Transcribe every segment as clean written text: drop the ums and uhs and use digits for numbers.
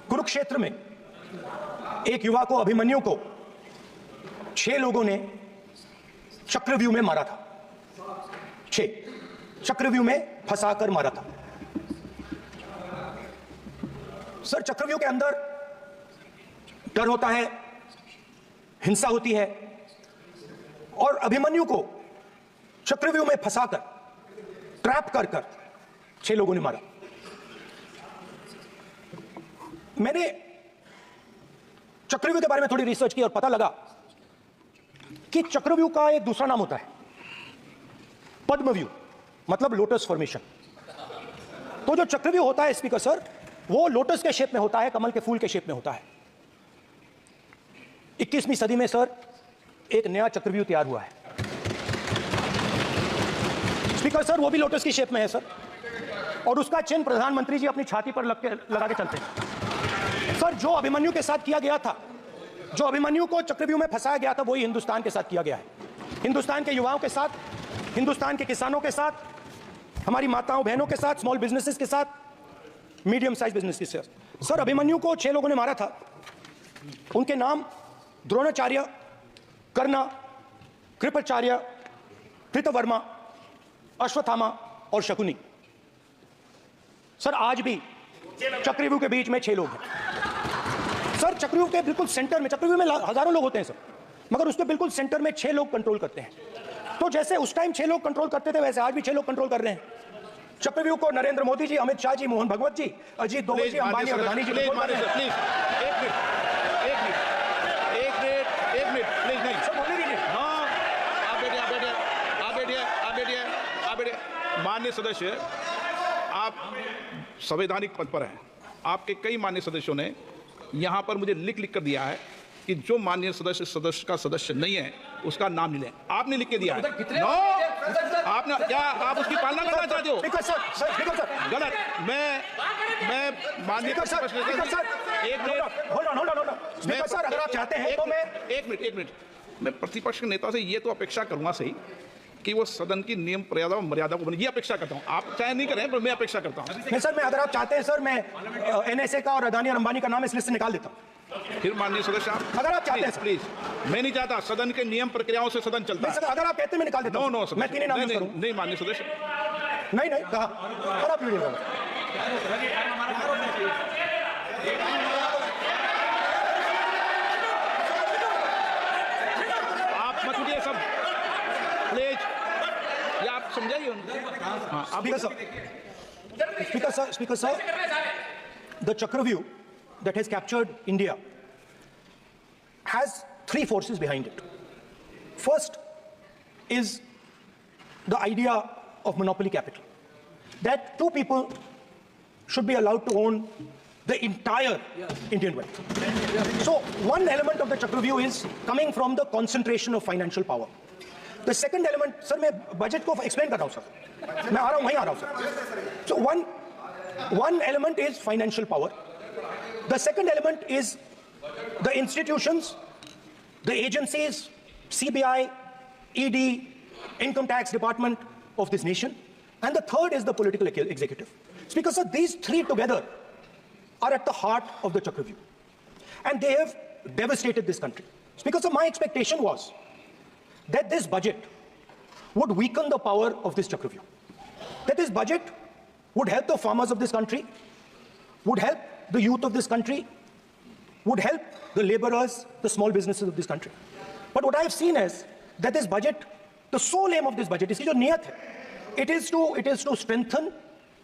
कुरुक्षेत्र में एक युवा को, अभिमन्यु को 6 लोगों ने चक्रव्यूह में मारा था। 6 चक्रव्यूह में फंसाकर मारा था। सर, चक्रव्यूह के अंदर डर होता है, हिंसा होती है, और अभिमन्यु को चक्रव्यूह में फंसाकर, ट्रैप कर 6 लोगों ने मारा। मैंने चक्रव्यूह के बारे में थोड़ी रिसर्च की और पता लगा कि चक्रव्यूह का एक दूसरा नाम होता है पद्मव्यूह, मतलब लोटस फॉर्मेशन। तो जो चक्रव्यूह होता है स्पीकर सर, वो लोटस के शेप में होता है, कमल के फूल के शेप में होता है। 21वीं सदी में सर एक नया चक्रव्यूह तैयार हुआ है स्पीकर सर, वो भी लोटस की शेप में है सर, और उसका चिन्ह प्रधानमंत्री जी अपनी छाती पर लगा के चलते हैं सर। जो अभिमन्यु के साथ किया गया था, जो अभिमन्यु को चक्रव्यूह में फंसाया गया था, वही हिंदुस्तान के साथ किया गया है। हिंदुस्तान के युवाओं के साथ, हिंदुस्तान के किसानों के साथ, हमारी माताओं बहनों के साथ, स्मॉल बिजनेसेस के साथ, मीडियम साइज बिजनेस के साथ। सर, अभिमन्यु को 6 लोगों ने मारा था। उनके नाम द्रोणाचार्य, कर्ण, कृपाचार्य, कृतवर्मा, अश्वत्थामा और शकुनी। सर, आज भी चक्रव्यूह के बीच में 6 लोग हैं सर। चक्रव्यूह के बिल्कुल सेंटर में, चक्रव्यूह में हजारों लोग होते हैं सर, मगर उसके बिल्कुल सेंटर में 6 लोग कंट्रोल करते हैं। तो जैसे उस टाइम 6 लोग कंट्रोल करते थे, वैसे आज भी 6 लोग कंट्रोल कर रहे हैं चक्रव्यूह को। नरेंद्र मोदी जी, अमित शाह जी, मोहन भगवत जी, अजीत दोवल जी, अंबानी और अदानी जी। माननीय सदस्य, आप संवैधानिक पद पर हैं। आपके कई माननीय सदस्यों ने यहाँ पर मुझे लिख कर दिया है कि जो माननीय सदस्य का सदस्य नहीं है उसका नाम नहीं लें। आपने लिख के दिया है। नो, आपने क्या, आप उसकी पालना करना चाहते हो? गलत। मैं माननीय सर, अगर आप चाहते हैं तो मैं एक मिनट मैं प्रतिपक्ष के नेता से ये तो अपेक्षा करूंगा सही कि वो सदन की नियम मर्यादा को बने, ये अपेक्षा करता हूं। आप चाहे नहीं करें, पर मैं अपेक्षा करता हूं। नहीं सर, मैं, अगर आप चाहते हैं सर, मैं NSA का और अदानी और अंबानी का नाम इस लिस्ट से निकाल देता हूं। फिर माननीय सदस्य, आप अगर आप चाहते हैं प्लीज, मैं नहीं चाहता। सदन के नियम प्रक्रियाओं से सदन चलता है। अगर आप कहते हैं मैं निकाल देता हूं। नो, मैं 3 नाम यूज करूं। नहीं माननीय सदस्य, नहीं कहा। और आप वीडियो समझाइए उनको। Speaker sir, the Chakravyu that has captured India has 3 forces behind it. First is the idea of monopoly capital, that 2 people should be allowed to own the entire Indian wealth. So one element of the Chakravyu is coming from the concentration of financial power. The second element, sir, मैं budget को explain कर रहा हूं sir, मैं आ रहा हूं, वहीं आ रहा हूं sir. So one element is financial power. The second element is the institutions, the agencies, CBI, ED, Income Tax Department of this nation, and the third is the political executive. Because sir, these 3 together are at the heart of the Chakravyu, and they have devastated this country. Because my expectation was that this budget would weaken the power of this Chakravyu, that this budget would help the farmers of this country, would help the youth of this country, would help the laborers, the small businesses of this country. But what I have seen is that this budget, the sole aim of this budget, इसकी जो नियत है, it is to strengthen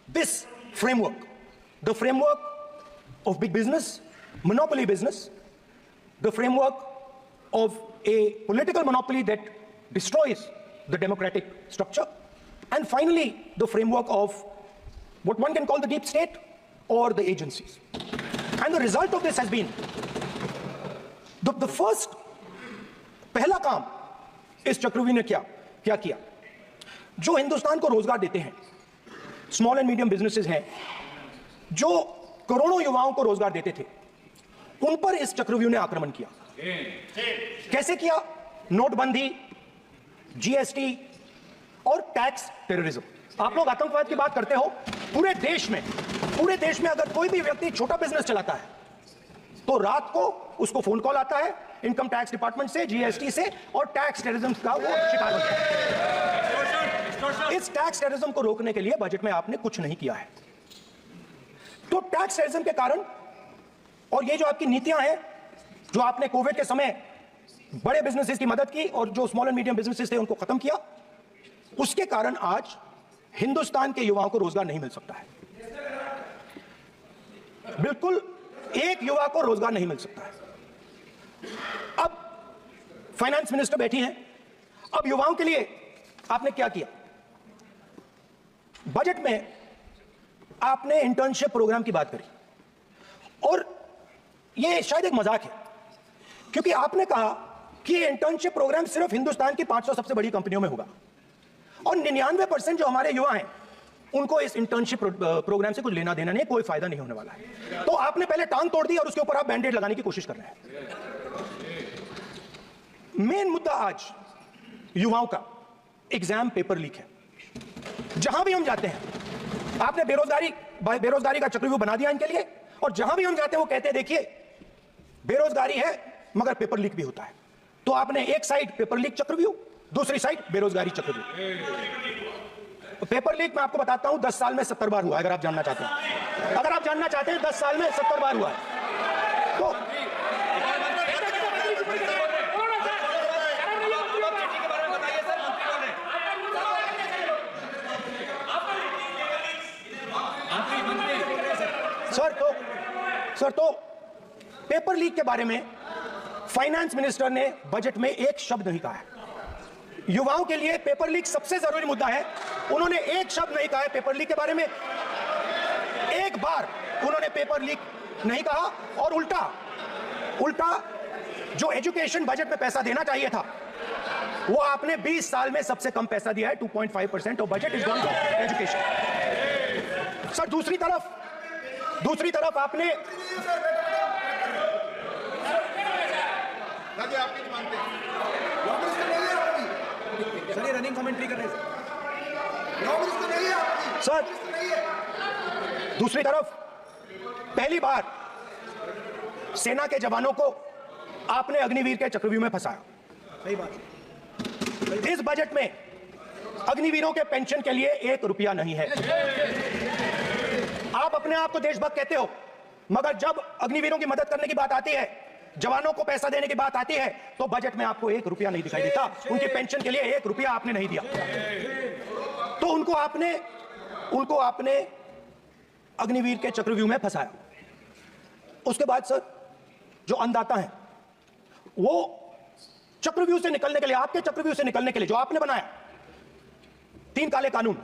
this framework, the framework of big business, monopoly business, the framework of a political monopoly that destroys the democratic structure, and finally the framework of what one can call the deep state or the agencies. And the result of this has been the first, पहला काम इस चक्रव्यूह ने क्या किया, जो हिंदुस्तान को रोजगार देते हैं, स्मॉल एंड मीडियम बिजनेसेस हैं, जो करोड़ों युवाओं को रोजगार देते थे, उन पर इस चक्रव्यूह ने आक्रमण किया। कैसे किया? नोटबंदी, GST और टैक्स टेररिज्म। आप लोग आतंकवाद की बात करते हो, पूरे देश में अगर कोई भी व्यक्ति छोटा बिजनेस चलाता है, तो रात को उसको फोन कॉल आता है इनकम टैक्स डिपार्टमेंट से, जीएसटी से, और टैक्स टेररिज्म का वो शिकार होता है। इस टैक्स टेररिज्म को रोकने के लिए बजट में आपने कुछ नहीं किया है। तो टैक्स टेररिज्म के कारण और ये जो आपकी नीतियां हैं, जो आपने कोविड के समय बड़े बिजनेसेस की मदद की और जो स्मॉल एंड मीडियम बिजनेसेस थे उनको खत्म किया, उसके कारण आज हिंदुस्तान के युवाओं को रोजगार नहीं मिल सकता है। बिल्कुल एक युवा को रोजगार नहीं मिल सकता है। अब फाइनेंस मिनिस्टर बैठी हैं, अब युवाओं के लिए आपने क्या किया? बजट में आपने इंटर्नशिप प्रोग्राम की बात करी और यह शायद एक मजाक है, क्योंकि आपने कहा कि इंटर्नशिप प्रोग्राम सिर्फ हिंदुस्तान की 500 सबसे बड़ी कंपनियों में होगा और 99% जो हमारे युवा हैं उनको इस इंटर्नशिप प्रोग्राम से कुछ लेना देना नहीं है, कोई फायदा नहीं होने वाला है। तो आपने पहले टांग तोड़ दी और उसके ऊपर आप बैंडेड लगाने की कोशिश कर रहे हैं। मेन मुद्दा आज युवाओं का एग्जाम पेपर लीक है। जहां भी हम जाते हैं, आपने बेरोजगारी का चक्रव्यूह बना दिया इनके लिए, और जहां भी हम जाते हैं वो कहते हैं देखिए बेरोजगारी है मगर पेपर लीक भी होता है। तो आपने एक साइड पेपर लीक चक्रव्यूह, दूसरी साइड बेरोजगारी चक्रव्यूह। पेपर लीक मैं आपको बताता हूं 10 साल में 70 बार हुआ है। अगर आप जानना चाहते हैं, 10 साल में 70 बार हुआ है। तो सर तो पेपर लीक के बारे में फाइनेंस मिनिस्टर ने बजट में एक शब्द नहीं कहा है। युवाओं के लिए पेपर लीक सबसे जरूरी मुद्दा है, उन्होंने एक शब्द नहीं कहा है पेपर लीक के बारे में। एक बार उन्होंने पेपर लीक नहीं कहा और उल्टा जो एजुकेशन बजट में पैसा देना चाहिए था वो आपने 20 साल में सबसे कम पैसा दिया है। 2.5% of budget is gone to education. Sir दूसरी तरफ आपने सर ये रनिंग कमेंट्री कर रहे हैं सर, दूसरी तरफ पहली बार सेना के जवानों को आपने अग्निवीर के चक्रव्यूह में फंसाया। सही बात। इस बजट में अग्निवीरों के पेंशन के लिए 1 रुपया नहीं है। आप अपने आप को देशभक्त कहते हो, मगर जब अग्निवीरों की मदद करने की बात आती है, जवानों को पैसा देने की बात आती है, तो बजट में आपको 1 रुपया नहीं दिखाई देता। उनकी पेंशन के लिए 1 रुपया आपने नहीं दिया। तो उनको आपने अग्निवीर के चक्रव्यूह में फंसाया। उसके बाद सर जो अन्नदाता हैं, वो चक्रव्यूह से निकलने के लिए, आपके चक्रव्यूह से निकलने के लिए जो आपने बनाया 3 काले कानून,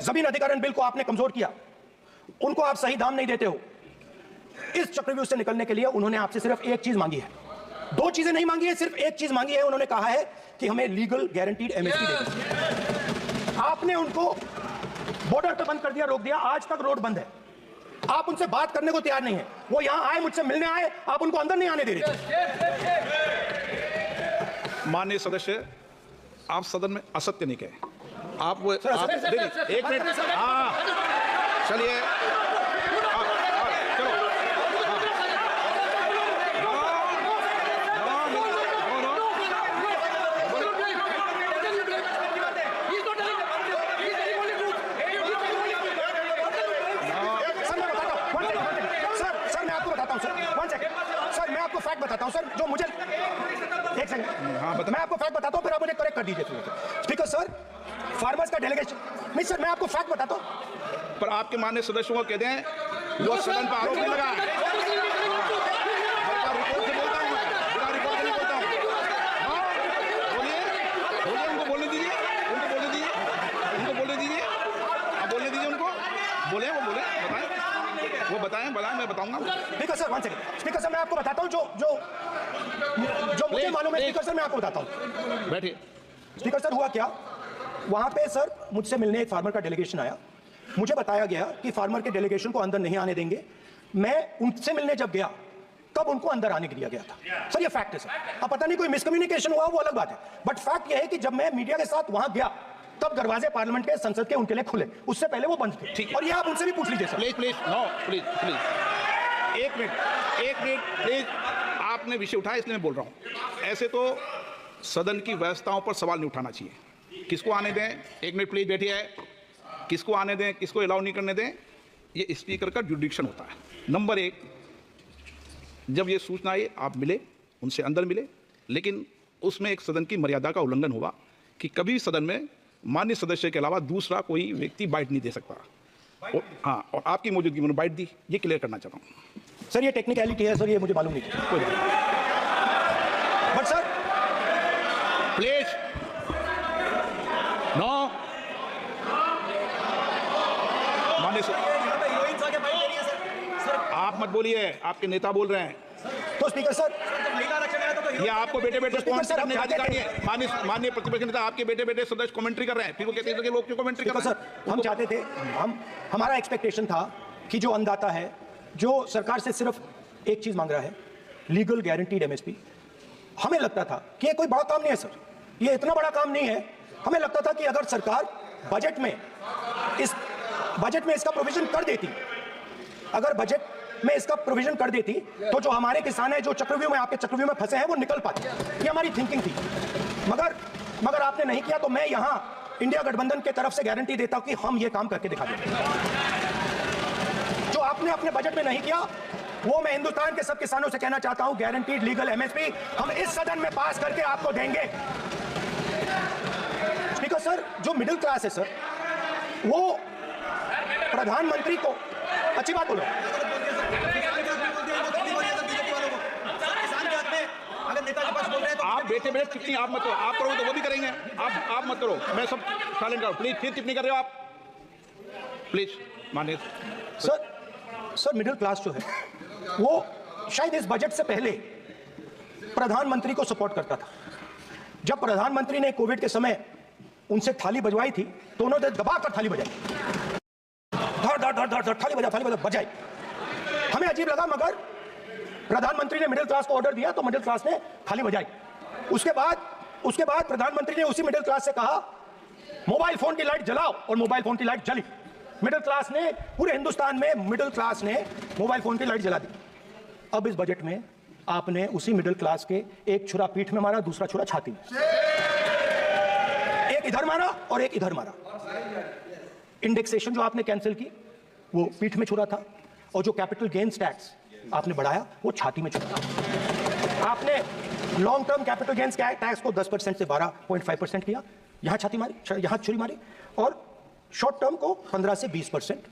जमीन अधिग्रहण बिल को आपने कमजोर किया, उनको आप सही दाम नहीं देते हो। इस चक्रव्यूह से निकलने के लिए उन्होंने आपसे सिर्फ एक चीज मांगी है, 2 चीजें नहीं मांगी है, सिर्फ एक चीज मांगी है। उन्होंने कहा है कि हमें लीगल गारंटीड एमएसपी दे। आपने उनको बॉर्डर पे बंद कर दिया, रोक दिया, आज तक रोड बंद है। आप उनसे बात करने को तैयार नहीं है। वो यहां आए, मुझसे मिलने आए, आप उनको अंदर नहीं आने दे रहे। माननीय सदस्य, आप सदन में असत्य नहीं कहे। आप वो एक मिनट, हाँ चलिए, बताता हूं सर, जो मुझे एक सेकंड, मैं आपको फैक्ट बताता हूं, फिर आप मुझे करेक्ट कर दीजिए। स्पीकर सर, फार्मर्स का डेलीगेशन नहीं सर, मैं आपको फैक्ट बताता हूं। पर आपके माननीय सदस्यों को कहते हैं वो सदन पर आरोप नहीं लगा। उनको बोलने दीजिए, आप बोलने दीजिए उनको, बोले वो बोले, बताएं, मैं बताऊंगा। Speaker sir, 1 second. Speaker sir, मैं आपको बताता हूं जो मुझे मालूम है। स्पीकर सर, मैं आपको बताता हूं। बैठिए। स्पीकर सर, हुआ क्या, वहां पे सर मुझसे मिलने एक फार्मर का डेलीगेशन आया। मुझे बताया गया कि फार्मर के डेलीगेशन को अंदर नहीं आने देंगे। मैं उनसे मिलने जब गया तब उनको अंदर आने के दिया गया था। सर ये फैक्ट है सर। अब पता नहीं कोई मिसकम्युनिकेशन हुआ, वो अलग बात है, बट फैक्ट ये है कि जब मैं मीडिया के साथ वहां गया तब दरवाजे पार्लियामेंट के, संसद के उनके लिए खुले, उससे पहले वो बंद थे। और ये आप उनसे भी पूछ लीजिए सर। Please, no, please. एक मिनट प्लीज, आपने विषय उठाया इसलिए मैं बोल रहा हूँ। ऐसे तो सदन की व्यवस्थाओं पर सवाल नहीं उठाना चाहिए। किसको आने दें, एक मिनट प्लीज बैठिए, किसको आने दें, किसको अलाउ नहीं करने दें, ये स्पीकर का जुडिक्शन होता है। नंबर एक, जब ये सूचना आई आप मिले, उनसे अंदर मिले, लेकिन उसमें एक सदन की मर्यादा का उल्लंघन हुआ कि कभी सदन में माननीय सदस्य के अलावा दूसरा कोई व्यक्ति बाइट नहीं दे सकता। हाँ, और आपकी मौजूदगी में बाइट दी, ये क्लियर करना चाहता हूँ। सर ये टेक्निकलिटी है सर, ये मुझे मालूम नहीं थी। कोई बात। बट सर प्लीज नो, माननीय यहाँ पे हीरोइंस आके फाइट ले रही है सर। आप मत बोलिए, आपके नेता बोल रहे हैं। तो स्पीकर सर, तो महिला आरक्षण है तो ये आपको बेटे बेटे स्पीकर कमेंट्री सर, करने का हम अधिकार नहीं चाहते है। माननीय प्रतिपक्ष नेता आपके बेटे बेटे सदस्य कमेंट्री कर रहे हैं, फिर वो कहते हैं कि लोग क्यों कमेंट्री कर रहे हैं। सर हम चाहते थे, हमारा एक्सपेक्टेशन था कि जो अन्नदाता है, जो सरकार से सिर्फ एक चीज मांग रहा है, लीगल गारंटीड एमएसपी। हमें लगता था कि ये कोई बड़ा काम नहीं है सर, ये इतना बड़ा काम नहीं है। हमें लगता था कि अगर सरकार बजट में इसका प्रोविजन कर देती, अगर बजट में इसका प्रोविजन कर देती, तो जो हमारे किसान हैं जो चक्रव्यूह में, आपके चक्रव्यूह में फंसे हैं, वो निकल पाते। ये हमारी थिंकिंग थी। मगर आपने नहीं किया, तो मैं यहां इंडिया गठबंधन के तरफ से गारंटी देता हूं कि हम ये काम करके दिखा देंगे। जो आपने अपने बजट में नहीं किया, वो मैं हिंदुस्तान के सब किसानों से कहना चाहता हूं, गारंटीड लीगल एमएसपी हम इस सदन में पास करके आपको देंगे। स्पीकर सर, जो मिडिल क्लास है सर, वो प्रधानमंत्री को अच्छी बात बोलो। आप बेटे बेटे टिप्पणी आप मत करो, आप करोगे तो वो भी करेंगे। आप मत करो, मैं सब साइलेंट करो प्लीज। फिर टिप्पणी कर रहे हो आप, प्लीज मानिए। सर मिडिल क्लास जो है, वो शायद इस बजट से पहले प्रधानमंत्री को सपोर्ट करता था। जब प्रधानमंत्री ने कोविड के समय उनसे थाली बजवाई थी, तो उन्होंने दबाकर थाली बजाई, धड़ धड़ थाली बजाई। हमें अजीब लगा, मगर प्रधानमंत्री ने मिडिल क्लास को ऑर्डर दिया, तो मिडिल क्लास ने थाली बजाई। उसके बाद प्रधानमंत्री ने उसी मिडिल क्लास से कहा, मोबाइल फोन की लाइट जलाओ, और मोबाइल फोन की लाइट जली। मिडिल क्लास ने, पूरे हिंदुस्तान में मिडिल क्लास ने मोबाइल फोन की लाइट जला दी। अब इस बजट में आपने उसी मिडिल क्लास के एक छुरा पीठ में मारा, दूसरा छुरा छाती में, एक इधर मारा और एक इधर मारा। इंडेक्सेशन जो आपने कैंसिल की, वो पीठ में छुरा था, और जो कैपिटल गेन्स टैक्स आपने बढ़ाया, वो छाती में छुरा था। आपने long term capital gains tax को 10% से 12.5% किया, यहां छाती मारी, यहां छुरी मारी, और शॉर्ट टर्म को 15 से 20%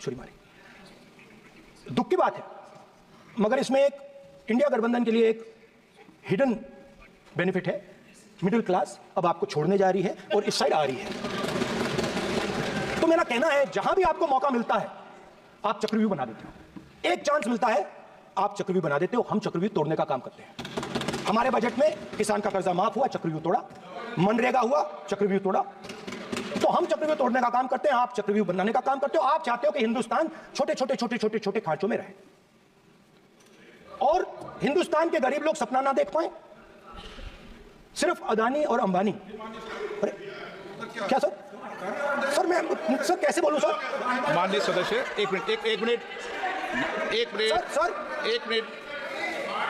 छुरी मारी। दुख की बात है, मगर इसमें एक इंडिया गठबंधन के लिए एक हिडन बेनिफिट है। मिडिल क्लास अब आपको छोड़ने जा रही है और इस साइड आ रही है। तो मेरा कहना है, जहां भी आपको मौका मिलता है, आप चक्रव्यूह बना देते हो। एक चांस मिलता है, आप चक्रव्यूह बना देते हो। हम चक्रव्यूह तोड़ने का काम करते हैं। हमारे बजट में किसान का कर्जा माफ हुआ, चक्रव्यूह तोड़ा। मनरेगा हुआ, चक्रव्यूह तोड़ा। तो हम चक्रव्यूह तोड़ने का काम करते हैं, आप चक्रव्यूह बनाने का काम करते हो। आप चाहते हो कि हिंदुस्तान छोटे खांचों में रहे, और हिंदुस्तान के गरीब लोग सपना ना देख पाए, सिर्फ अदानी और अंबानी। क्या सर मैं सर कैसे बोलूं सर? माननीय सदस्य, एक मिनट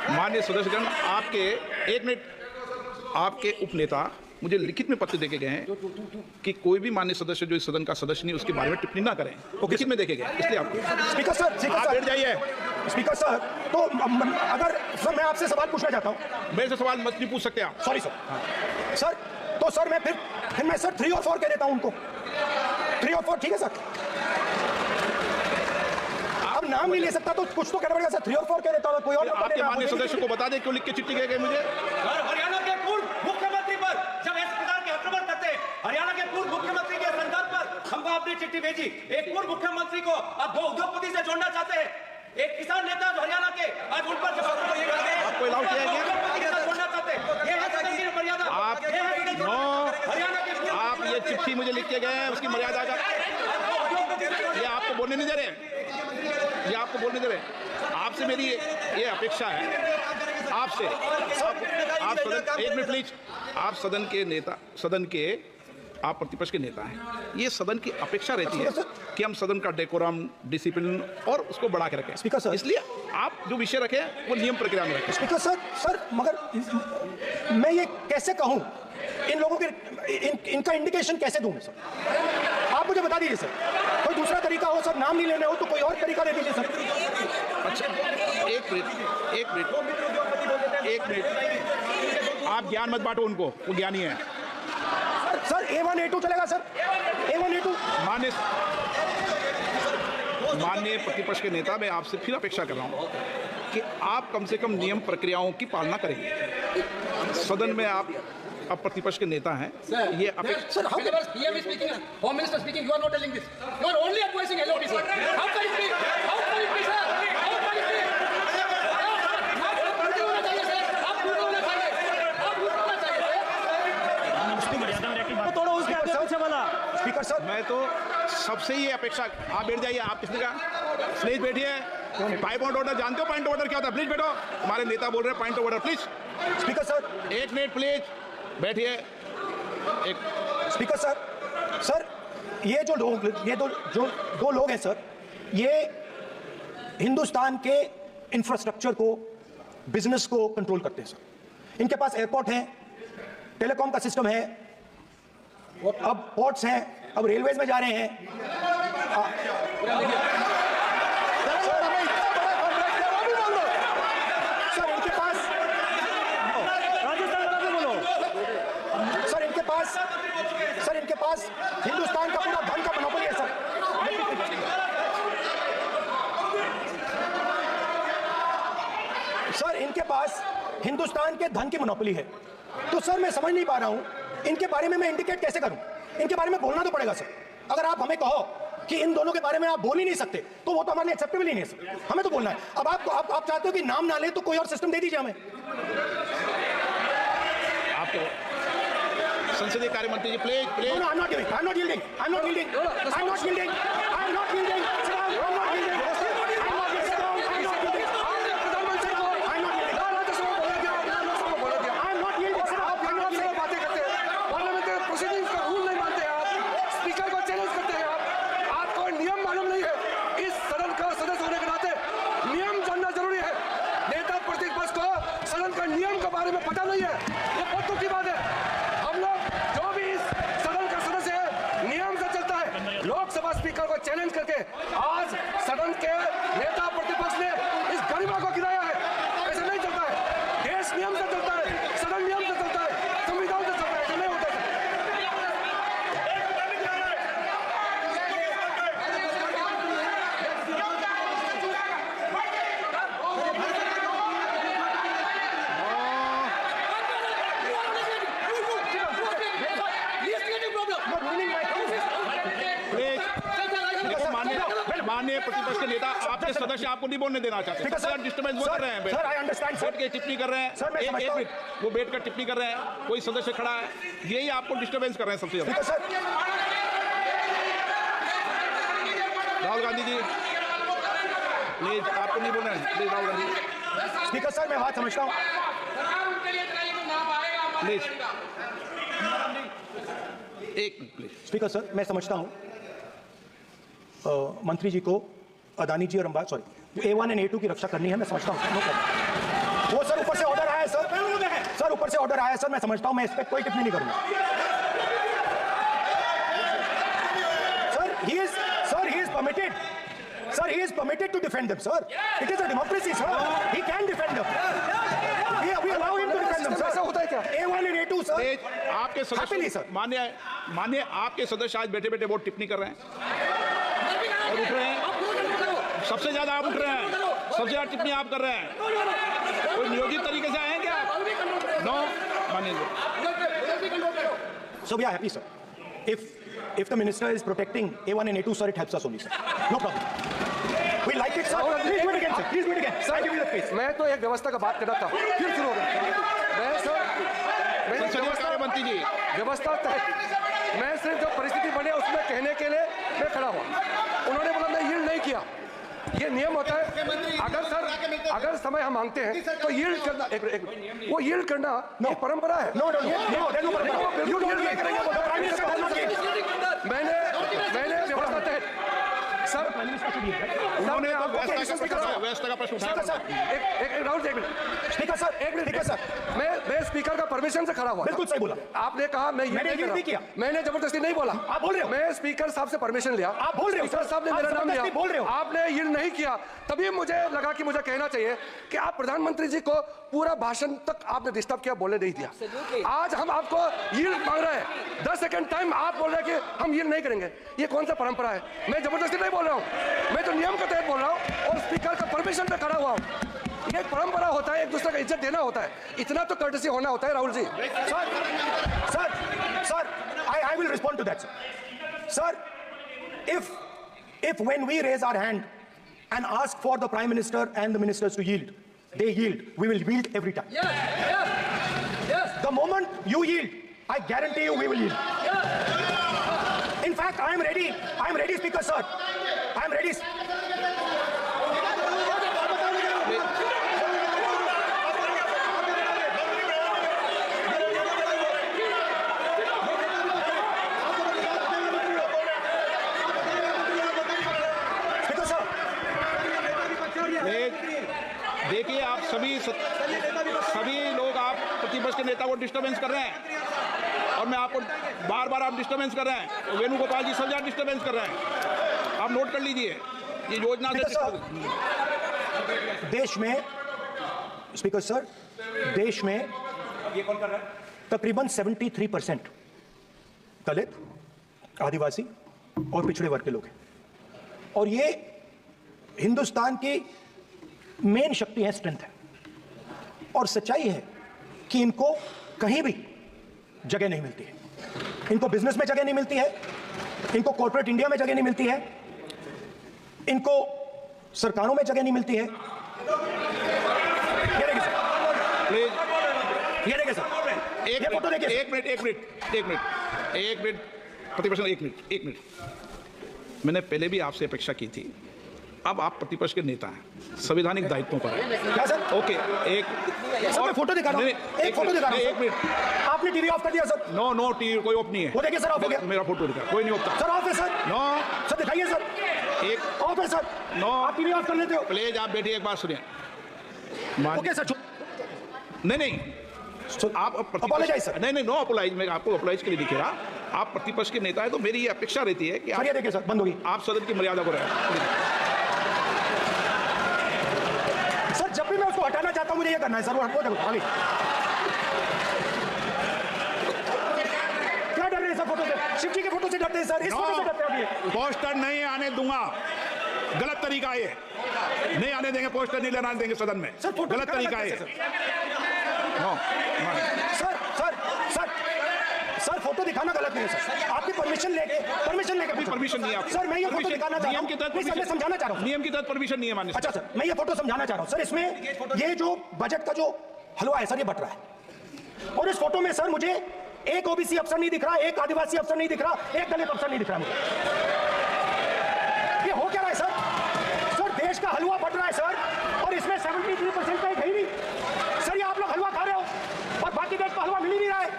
माननीय सदस्यगण, आपके उपनेता मुझे लिखित में पत्र देके गए हैं कि कोई भी माननीय सदस्य जो इस सदन का सदस्य नहीं, उसके बारे में टिप्पणी ना करें। वो लिखित में देखे गए, इसलिए आपको। स्पीकर सर, आप बैठ जाइए। स्पीकर सर, तो अगर सर मैं आपसे सवाल पूछना चाहता हूं। मेरे से सवाल मत नहीं पूछ सकते आप। Sorry sir. सर तो सर मैं फिर मैं सर 3 और 4 कह देता हूं उनको। 3 और 4 ठीक है सर? अब नाम नहीं ले सकता तो कुछ तो कहना पड़ेगा सर। 3 और 4 कह देता हूं, कोई और। आपके माननीय सदस्य को बता दें क्यों लिख के चिट्ठी गए मुझे। हरियाणा के पूर्व मुख्यमंत्री पर जब इस प्रकार के आक्रमण करते हैं, हरियाणा के पूर्व मुख्यमंत्री के संदर्भ पर हमको आपने चिट्ठी भेजी। एक पूर्व मुख्यमंत्री को आप 2 उद्योगपति से जोड़ना चाहते हैं, एक किसान नेता जो हरियाणा के, आज उन पर आपको अलाउ किया गया? जोड़ना चाहते हैं, ये है सदन की मर्यादा। आप ये चिट्ठी मुझे लिख के गए हैं, उसकी मर्यादा का ये आपको बोलने नहीं दे रहे, ये आपको बोलने दे रहे। आपसे मेरी ये अपेक्षा है, आपसे आप सदन, एक मिनट प्लीज, आप सदन के नेता, सदन के आप प्रतिपक्ष के नेता हैं, ये सदन की अपेक्षा रहती है कि हम सदन का डेकोरम, डिसिप्लिन और उसको बढ़ा के रखें। स्पीकर सर, इसलिए आप जो विषय रखें वो नियम प्रक्रिया में रखें। स्पीकर सर, मगर मैं ये कैसे कहूं, इन लोगों के इनका इंडिकेशन कैसे दूं मैं सर? आप मुझे बता दीजिए सर, कोई दूसरा तरीका हो सर, नाम नहीं लेने हो तो कोई और तरीका दे दीजिए सर। अच्छा, एक मिनट, आप ज्ञान मत बांटो उनको, वो ज्ञानी है। सर A1 A2 चलेगा सर, A1 A2। माननीय प्रतिपक्ष के नेता, मैं आपसे फिर अपेक्षा कर रहा हूं कि आप कम से कम नियम प्रक्रियाओं की पालना करेंगे। सदन में आप अब प्रतिपक्ष के नेता हैं, ये अपेक्षा। सर हम PM is speaking, Home Minister speaking, you are not telling this. You are only advising LOT, sir. How can it be? How can it be, sir? How can it be? आप होना चाहिए, sir. आप होना चाहिए. आप होना चाहिए. तोड़ो उसके आगे पीछे वाला। स्पीकर सर, मैं तो सबसे ये अपेक्षा, आप बैठ जाइए। आप किसने कहा? प्लीज बैठिए। पॉइंट ऑफ ऑर्डर जानते हो? पॉइंट ऑफ ऑर्डर क्या होता है? प्लीज बैठो। हमारे नेता बोल रहे हैं point of order, please. Speaker sir, एक मिनट प्लीज बैठिए। एक स्पीकर सर, ये जो दो लोग हैं सर, ये हिंदुस्तान के इंफ्रास्ट्रक्चर को, बिजनेस को कंट्रोल करते हैं सर। इनके पास एयरपोर्ट है, टेलीकॉम का सिस्टम है, अब पोर्ट्स हैं, अब रेलवेज में जा रहे हैं। सर इनके पास सर इनके पास हिंदुस्तान का पूरा धन का मोनोपोली है सर। सर इनके पास हिंदुस्तान के धन की मोनोपोली है। तो सर मैं समझ नहीं पा रहा हूं इनके बारे में मैं इंडिकेट कैसे करूं। इनके बारे में बोलना तो पड़ेगा सर। अगर आप हमें कहो कि इन दोनों के बारे में आप बोल ही नहीं सकते तो वो तो हमारे लिए एक्सेप्टेबल ही नहीं है सर। हमें तो बोलना है। अब आप चाहते हो कि नाम ना ले तो कोई और सिस्टम दे दीजिए हमें। आपको संसदीय कार्य मंत्री जी, please please. No, I'm not giving. I'm not yielding. I'm not yielding. I'm not yielding. I'm not yielding. Sit down. I'm not yielding. I'm not yielding. I'm not yielding. I'm not yielding. I'm not yielding. Sit down. I'm not yielding. बातें करते हैं, parliamentary proceedings का rule नहीं मानते हैं आप, speaker को challenge करते हैं आप, आपको नियम मालूम नहीं है। इस सदन का सदस्य होने के नाते नियम जानना जरूरी है। नेता प्रतिपक्ष को सदन का नियम के बारे में पता नहीं है, ये बहुत दुख की बात है। हम लोग जो भी इस सदन का सदस्य है नियम से चलता है। लोकसभा स्पीकर को चैलेंज करके आज सदन के नेता प्रतिपक्ष ने इस गरिमा को गिराया है। ऐसा नहीं चलता है। देश नियम से चलता है, सदन नियम से चलता है, संविधान से चलता है। ऐसा नहीं होता है। माननीय प्रतिपक्ष के नेता, आपके सदस्य आपको नहीं बोलने देना चाहते। Speaker, sir. डिस्टर्बेंस वो कर रहे हैं। Sir, I understand, sir. बैठ के टिप्पणी कर रहे हैं। Sir, मैं एक समझता हूं। मिनट, वो बैठ कर टिप्पणी कर रहे हैं, कोई सदस्य खड़ा है, यही आपको डिस्टर्बेंस कर रहे हैं सबसे ज्यादा। Speaker sir, Rahul Gandhi ji, please, आपको नहीं बोलना है। Please Rahul Gandhi, speaker sir, मैं बात समझता हूँ। प्लीज एक मिनट प्लीज। स्पीकर सर, मैं समझता हूँ मंत्री जी को अदानी जी और अंबानी, सॉरी, A1 और A2 की रक्षा करनी है। मैं समझता हूँ। No problem. वो सर ऊपर से ऑर्डर आया है सर ऊपर से ऑर्डर आया है सर। मैं समझता हूँ, मैं इस पर कोई टिप्पणी नहीं करूँगा। Sir he is permitted. Sir, he is permitted to defend them, sir. It is a democracy, sir. He can defend them. We allow him to defend them, sir. ऐसा होता है क्या? A1 और A2, sir. आपके Happily, सदस्य, sir. मान्य आपके सदस्य आज बैठे बैठे बहुत टिप्पणी कर रहे हैं और उठ रहे हैं। सबसे ज्यादा आप उठ रहे हैं, सबसे ज्यादा टिप्पणी आप कर रहे हैं। कोई नियोजित तरीके से आए हैं क्या? नो, माननीय So we are happy, sir. If the minister is protecting A1 and A2, sir, it helps us only, sir. No problem. We like it, sir. Please do it again, sir. Please do it again. Sir, I give you the space. मैं तो एक व्यवस्था का बात कर रहा था, फिर शुरू हो गया। मैं सर, संसदीय कार्य मंत्री जी, व्यवस्था तय, मैं सिर्फ जो परिस्थिति बने उसमें कहने के लिए मैं खड़ा हुआ। उन्होंने बोला मैं यील्ड नहीं किया। ये नियम होता है। अगर समय हम मांगते हैं तो यील्ड करना एक वो यील्ड करना एक परंपरा है। मैंने व्यवस्था तहत सर उन्होंने व्यवस्था का प्रश्न उठाया। राहुल जी, एक मिनट स्पीकर सर, एक मिनट सर, मैं स्पीकर का परमिशन से खड़ा हुआ। बिल्कुल सही बोला आपने कहा मैंने नहीं किया, मैंने जबरदस्ती नहीं बोला। आप बोल रहे हो, मैं स्पीकर साहब से परमिशन लिया, आप बोल रहे हो, स्पीकर साहब ने मेरा नाम लिया, बोल रहे हो, आपने ये नहीं किया। तभी मुझे लगा कि मुझे कहना चाहिए कि आप प्रधानमंत्री जी को पूरा भाषण तक आपने डिस्टर्ब किया, बोलने नहीं दिया। आज हम आपको यील्ड मांग रहे हैं, 10 सेकंड टाइम आप बोल रहे हैं कि हम यील्ड नहीं करेंगे। ये कौन सा परंपरा है? मैं जबरदस्ती नहीं बोल रहा हूँ, मैं तो नियम के तहत बोल रहा हूँ और स्पीकर का परमिशन पे खड़ा हुआ हूँ। ये एक परंपरा होता है, एक दूसरे का इज्जत देना होता है, इतना तो कर्टसी होना होता है। Rahul ji, Sir, I will respond to that, sir. Sir, if when we raise our hand and ask for the Prime Minister and the ministers to yield, they yield, we will yield every time. Yes. The moment you yield, I guarantee you we will yield. In fact, I am ready, Speaker, sir. I am ready. देखिए, आप सभी लोग आप प्रतिपक्ष के नेता को disturbance कर रहे हैं और मैं आपको बार आप डिस्टर्बेंस कर रहे हैं। वेणुगोपाल जी सब जगह डिस्टर्बेंस कर रहे हैं। आप नोट कर लीजिए, ये योजना देश में, स्पीकर सर, देश में ये कौन कर रहा है? तकरीबन 73% दलित, आदिवासी और पिछड़े वर्ग के लोग हैं और ये हिंदुस्तान की मेन शक्ति है, स्ट्रेंथ है। और सच्चाई है कि इनको कहीं भी जगह नहीं मिलती है। इनको बिजनेस में जगह नहीं मिलती है, इनको कॉर्पोरेट इंडिया में जगह नहीं मिलती है, इनको सरकारों में जगह नहीं मिलती है। ये देखिए सर, प्लीज ये देखिए सर, एक फोटो देखिए। एक मिनट प्रतिपक्ष, एक मिनट। मैंने पहले भी आपसे अपेक्षा की थी, अब आप प्रतिपक्ष के नेता हैं, संवैधानिक दायित्वों पर है। क्या सर? ओके, एक सर, मैं फोटो दिखा रहा हूं, एक फोटो दिखा रहा हूं। एक मिनट, आपने टीवी ऑफ कर दिया सर? नो टीवी कोई ऑफ नहीं है। वो देखिए सर, ऑफ हो गया। मेरा फोटो दिखा, कोई नहीं होता सर, ऑफ है सर। नो सर दिखाइए सर, एक ऑफ है सर। नो, आप टीवी ऑफ कर लेते हो। प्लीज आप बैठिए, एक बात सुनिए। ओके सर, नहीं आप अपोलोजाइज सर। नहीं, नो अपोलाइज, मैं आपको अपोलाइज के लिए दिखे रहा। आप प्रतिपक्ष के नेता है तो मेरी ये अपेक्षा रहती है कि सर, ये देखिए सर, बंद होगी। आप सदन की मर्यादा को रखें। सर, जब भी मैं उसको हटाना चाहता हूं मुझे ये करना है सर। वो देखो आगे क्या डर रहे हैं सर? फोटो से, शिव जी के फोटो से डरते हैं सर, इस फोटो से डरते हैं अभी। पोस्टर नहीं आने दूंगा, गलत तरीका है ये, नहीं आने देंगे, पोस्टर नहीं लेने देंगे सदन में, सर, फोटो गलत तरीका है। सर, फोटो दिखाना गलत नहीं है सर। आपकी परमिशन लेके परमिशन नहीं है आपको। सर, मैं ये फोटो दिखाना चाह रहा हूं, मैं समझाना चाह रहा हूं। नियम के तहत परमिशन नहीं है माननीय। अच्छा सर, मैं ये फोटो समझाना चाह रहा हूं सर। इसमें ये जो बजट का जो हलवा है सर, ये बट रहा है और इस फोटो में सर मुझे एक ओबीसी अफसर नहीं दिख रहा, एक आदिवासी अफसर नहीं दिख रहा, एक दलित अफसर नहीं दिख रहा मुझे। ये हो क्या रहा है सर? सर, देश का हलवा बट रहा है सर और इसमें 73% का एक है ही नहीं सर। ये आप लोग हलवा खा रहे हो और बाकी देश को हलवा मिल ही नहीं रहा है।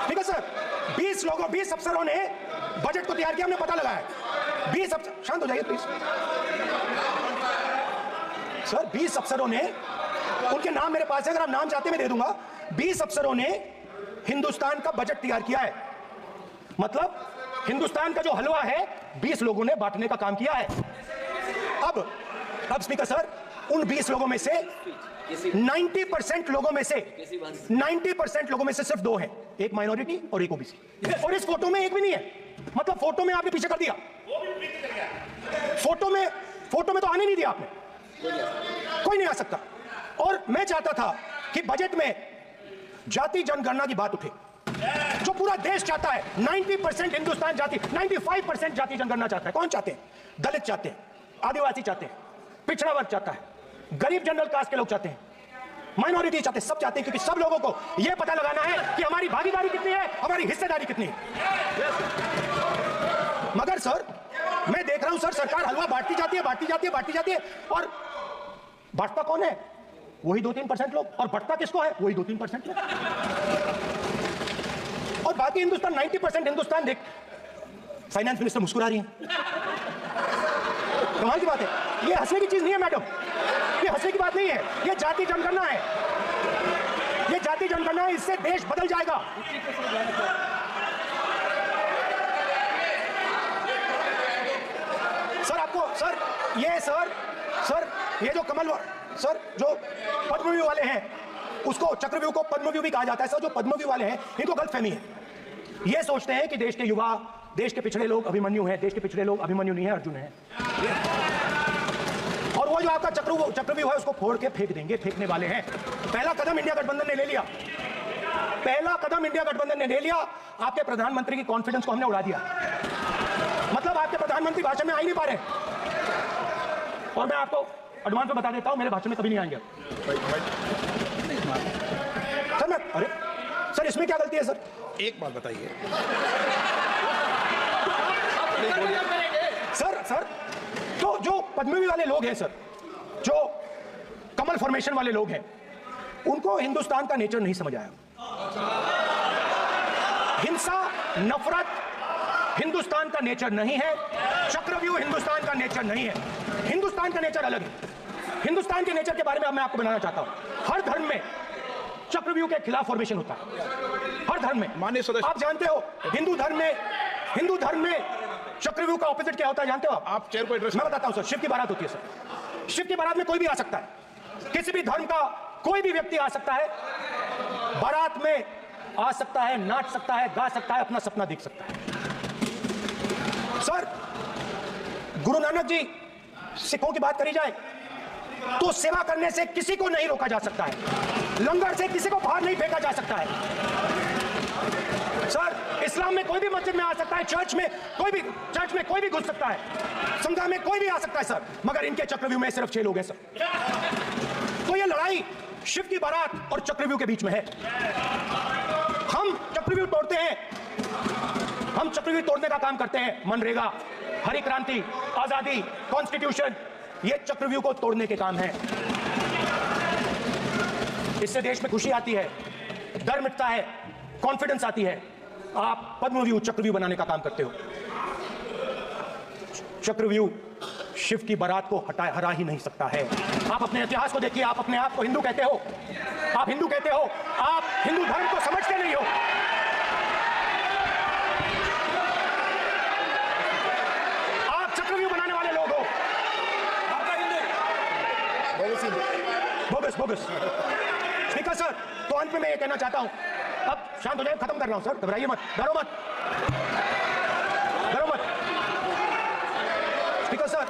ठीक है सर, 20 अफसरों ने बजट को तैयार किया, हमने पता लगाया। 20 अफसर, शांत हो जाइए प्लीज सर। 20 अफसरों ने, उनके नाम मेरे पास है, अगर आप नाम चाहते मैं दे दूंगा। 20 अफसरों ने हिंदुस्तान का बजट तैयार किया है। मतलब हिंदुस्तान का जो हलवा है 20 लोगों ने बांटने का काम किया है। अब स्पीकर सर, उन 20 लोगों में से 90% लोगों में से सिर्फ 2 हैं, एक माइनॉरिटी और एक ओबीसी। और इस फोटो में एक भी नहीं है। मतलब फोटो में आपने पीछे कर दिया, फोटो में तो आने नहीं दिया आपने, कोई नहीं आ सकता। और मैं चाहता था कि बजट में जाति जनगणना की बात उठे, जो पूरा देश चाहता है। 90% हिंदुस्तान जाति, 95% जाति जनगणना चाहता है। कौन चाहते हैं? दलित चाहते हैं, आदिवासी चाहते हैं, पिछड़ा वर्ग चाहता है, गरीब जनरल कास्ट के लोग चाहते हैं, माइनॉरिटी चाहते हैं, सब चाहते हैं, क्योंकि सब लोगों को यह पता लगाना है कि हमारी भागीदारी कितनी है, हमारी हिस्सेदारी कितनी है। मगर सर, मैं देख रहा हूं सर, सरकार हलवा बांटती जाती है, और बांटता कौन है? वही 2-3% लोग, और बढ़ता किसको है? वही 2-3% लोग, और बाकी हिंदुस्तान 90% हिंदुस्तान देख। फाइनेंस मिनिस्टर मुस्कुरा रही है, कमाल की बात है। ये हंसने की चीज नहीं है मैडम, ये हंसने की बात नहीं है, ये जाति जनगणना है, ये जाति जनगणना है, इससे देश बदल जाएगा। सर आपको सर ये जो सर जो पद्मव्यूह वाले हैं, उसको चक्रव्यूह को पद्मव्यूह भी कहा जाता है। सर जो पद्मव्यूह वाले हैं, इनको गलतफहमी है, ये सोचते हैं कि देश के युवा, देश के पिछड़े लोग अभिमन्यु हैं, देश के पिछड़े लोग अभिमन्यु नहीं है, अर्जुन है। और वो जो आपका चक्रव्यूह है, उसको फोड़ के फेंक देंगे, फेंकने वाले हैं। पहला कदम इंडिया गठबंधन ने ले लिया, आपके प्रधानमंत्री की कॉन्फिडेंस को हमने उड़ा दिया। मतलब आपके प्रधानमंत्री भाषण में आ ही नहीं पा रहे, और मैं आपको एडवांस में बता देता हूं, मेरे भाषण में कभी नहीं आएंगे सर। अरे सर, इसमें क्या गलती है सर? एक बात बताइए सर तो जो पद्मव्यूह वाले लोग हैं सर, जो कमल फॉर्मेशन वाले लोग हैं, उनको हिंदुस्तान का नेचर नहीं समझ आया। हिंसा, नफरत हिंदुस्तान का नेचर नहीं है, चक्रव्यूह हिंदुस्तान का नेचर नहीं है, हिंदुस्तान का नेचर अलग है। हिंदुस्तान के नेचर के बारे में अब मैं आपको बताना चाहता हूं। हर धर्म में चक्रव्यूह के खिलाफ फॉर्मेशन होता है, हर धर्म में। माननीय सदस्य, आप जानते हो हिंदू धर्म में चक्रव्यूह का ऑपोजिट क्या होता है, जानते हो आप चेयर को एड्रेस। मैं बताता हूं सर, शिव की बारात होती है सर, शिव की बारात में कोई भी आ सकता है, किसी भी धर्म का कोई भी व्यक्ति आ सकता है, बारात में आ सकता है, नाच सकता है, गा सकता है, अपना सपना देख सकता है। सर गुरु नानक जी, सिखों की बात करी जाए तो सेवा करने से किसी को नहीं रोका जा सकता है, लंगर से किसी को बाहर नहीं फेंका जा सकता है। सर इस्लाम में कोई भी मस्जिद में आ सकता है, चर्च में कोई भी घुस सकता है, समुदाय में कोई भी आ सकता है सर, मगर इनके चक्रव्यूह में सिर्फ 6 लोग हैं सर। तो ये लड़ाई शिव की बारात और चक्रव्यूह के बीच में है। हम चक्रव्यूह तोड़ते हैं, हम चक्रव्यूह तोड़ने का काम करते हैं। मनरेगा, हरी क्रांति, आजादी, कॉन्स्टिट्यूशन, ये चक्रव्यूह को तोड़ने के काम है। इससे देश में खुशी आती है, डर मिटता है, कॉन्फिडेंस आती है। आप पद्मव्यूह चक्रव्यूह बनाने का काम करते हो। चक्रव्यूह शिव की बारात को हरा ही नहीं सकता है। आप अपने इतिहास को देखिए, आप अपने आप को हिंदू कहते हो, आप हिंदू धर्म को समझते नहीं हो। आप चक्रव्यूह बनाने वाले लोग हो, बोगस। स्पीकर सर, तो अंत में मैं ये कहना चाहता हूं, अब शांत हो जाए, खत्म कर रहा हूं सर, घबराइए मत, डरो मत। स्पीकर सर,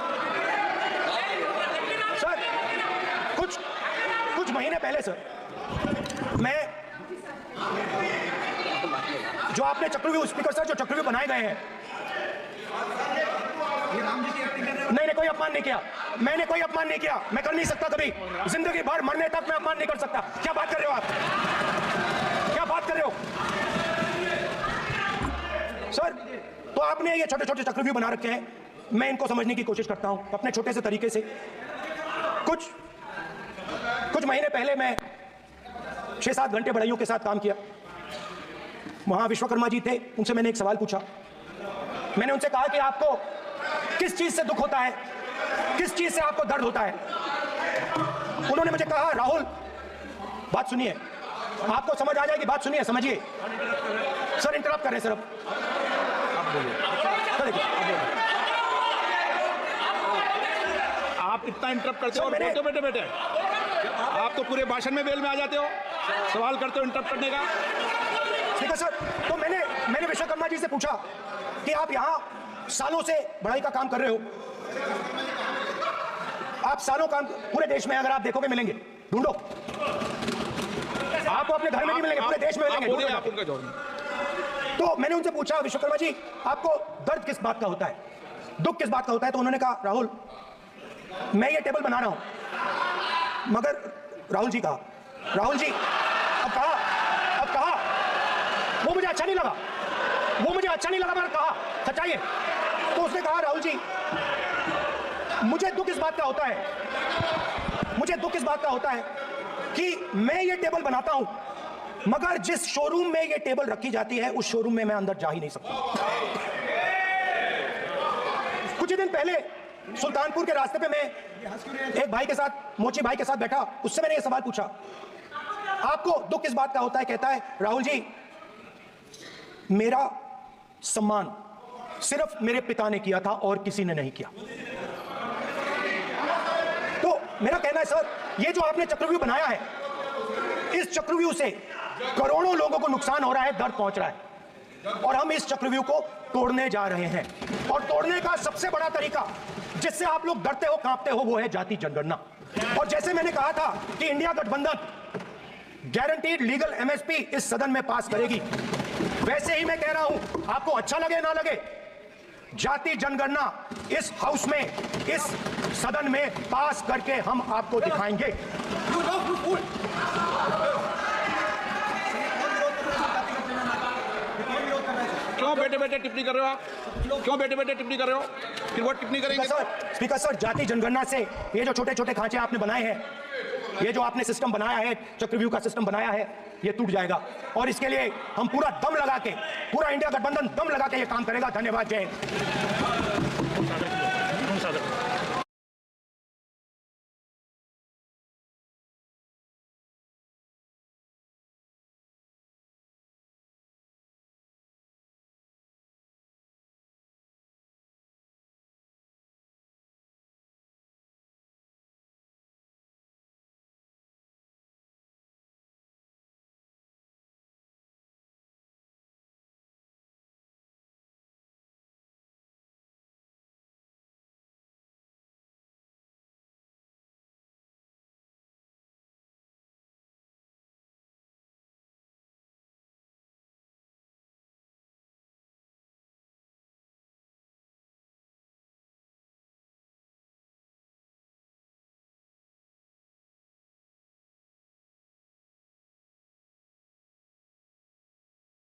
कुछ महीने पहले सर, मैं जो आपने चक्रव्यूह, स्पीकर सर, जो चक्रव्यूह बनाए गए हैं, नहीं कोई अपमान नहीं किया, मैंने कोई अपमान नहीं किया, मैं कर नहीं सकता कभी, जिंदगी भर मरने तक मैं अपमान नहीं कर सकता। क्या बात कर रहे हो आप, क्या बात कर रहे हो सर? तो आपने ये छोटे छोटे चक्रव्यूह बना रखे हैं, मैं इनको समझने की कोशिश करता हूं अपने छोटे से तरीके से। कुछ महीने पहले मैं 6-7 घंटे बढ़इयों के साथ काम किया। वहां विश्वकर्मा जी थे, उनसे मैंने एक सवाल पूछा। मैंने उनसे कहा कि आपको किस चीज से दुख होता है, किस चीज से आपको दर्द होता है? उन्होंने मुझे कहा, राहुल बात सुनिए, आपको समझ आ जाएगी, बात सुनिए, समझिए। सर इंटरप्ट कर रहे हैं सर, अब आप इतना इंटरप्ट करते हो और बोलते बेटे आप तो पूरे भाषण में बेल में आ जाते हो, सवाल करते हो इंटरप्ट करने का। ठीक है सर, तो मैंने विश्वकर्मा जी से पूछा कि आप यहाँ सालों से बढ़ाई का काम कर रहे हो, आप सालों काम पूरे देश में अगर आप देखोगे मिलेंगे, ढूंढो, आपको अपने घर में नहीं मिलेंगे, पूरे देश में मिलेंगे। आप उनका जवाब। तो मैंने उनसे पूछा, विश्वकर्मा जी आपको दर्द किस बात का होता है, दुख किस बात का होता है? तो उन्होंने कहा, राहुल मैं ये टेबल बना रहा हूं, मगर राहुल जी अब कहा वो मुझे अच्छा नहीं लगा, मगर कहा सच्चाई है, तो उसने कहा, राहुल जी, मुझे दुख इस बात का होता है कि मैं ये टेबल बनाता हूं, मगर जिस शोरूम में ये टेबल रखी जाती है उस शोरूम में मैं अंदर जा ही नहीं सकता। कुछ ही दिन पहले सुल्तानपुर के रास्ते पे मैं एक भाई के साथ, मोची भाई के साथ बैठा, उससे मैंने ये सवाल पूछा, आपको दुख किस बात का होता है? कहता है, राहुल जी, मेरा सम्मान सिर्फ मेरे पिता ने किया था और किसी ने नहीं किया। तो मेरा कहना है सर, ये जो आपने चक्रव्यूह बनाया है, इस चक्रव्यूह से करोड़ों लोगों को नुकसान हो रहा है, दर्द पहुंच रहा है, और हम इस चक्रव्यूह को तोड़ने जा रहे हैं। और तोड़ने का सबसे बड़ा तरीका जिससे आप लोग डरते हो, कांपते हो, वो है जाति जनगणना। और जैसे मैंने कहा था कि इंडिया गठबंधन गारंटीड लीगल एमएसपी इस सदन में पास करेगी, वैसे ही मैं कह रहा हूं, आपको अच्छा लगे ना लगे, जाति जनगणना इस हाउस में, इस सदन में पास करके हम आपको दिखाएंगे। क्यों बैठे बैठे टिप्पणी कर रहे हो आप? क्यों बैठे बैठे टिप्पणी कर रहे हो? फिर वो टिप्पणी करेंगे। स्पीकर सर, जाति जनगणना से ये जो छोटे छोटे खांचे आपने बनाए हैं, ये जो आपने सिस्टम बनाया है, चक्रव्यूह का सिस्टम बनाया है, ये टूट जाएगा। और इसके लिए हम पूरा दम लगा के, पूरा इंडिया गठबंधन दम लगा के ये काम करेगा। धन्यवाद। जय हिंद।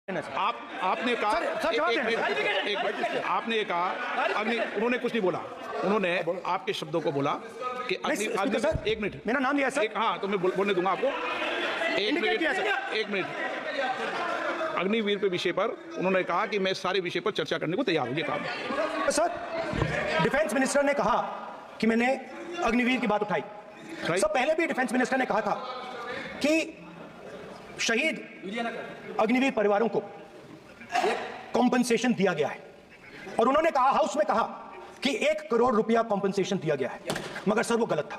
आपने कहा, आपने कहा अग्नि, उन्होंने कुछ नहीं बोला, उन्होंने आपके शब्दों को बोला कि अग्नि, एक मिनट, मेरा नाम लिया सर। हाँ, तो मैं बोलने दूंगा आपको। एक मिनट। अग्निवीर पे विषय पर उन्होंने कहा कि मैं सारे विषय पर चर्चा करने को तैयार हूँ। ये काम सर, डिफेंस मिनिस्टर ने कहा कि मैंने अग्निवीर की बात उठाई। सब पहले भी डिफेंस मिनिस्टर ने कहा था कि शहीद अग्निवीर परिवारों को कॉम्पनसेशन दिया गया है, और उन्होंने कहा, हाउस में कहा कि 1 करोड़ रुपया कॉम्पनसेशन दिया गया है, मगर सर वो गलत था।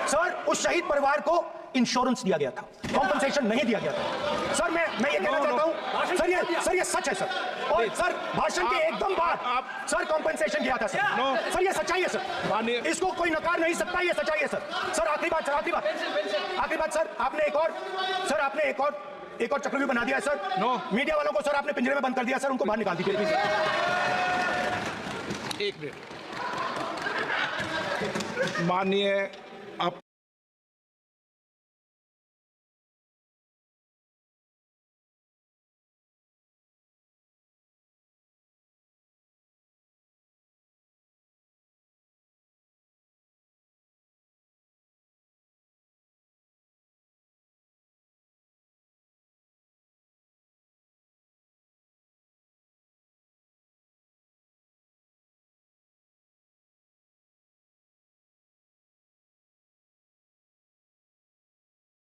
सर, उस शहीद परिवार को इंश्योरेंस दिया गया था, कॉम्पनसेशन नहीं दिया गया था। सर, मैं ये कहना चाहता हूं, सर ये सच है सर। और सर, भाषण के एकदम बाद सर कॉम्पनसेशन दिया था सर। सर ये सच्चाई है सर, इसको कोई नकार नहीं सकता, ये सच्चाई है सर। सर आखिरी बात सर, आपने एक और चक्रव्यूह बना दिया है सर। मीडिया वालों को सर आपने पिंजरे में बंद कर दिया सर, उनको बाहर निकाल दीजिए। एक मिनट, माननीय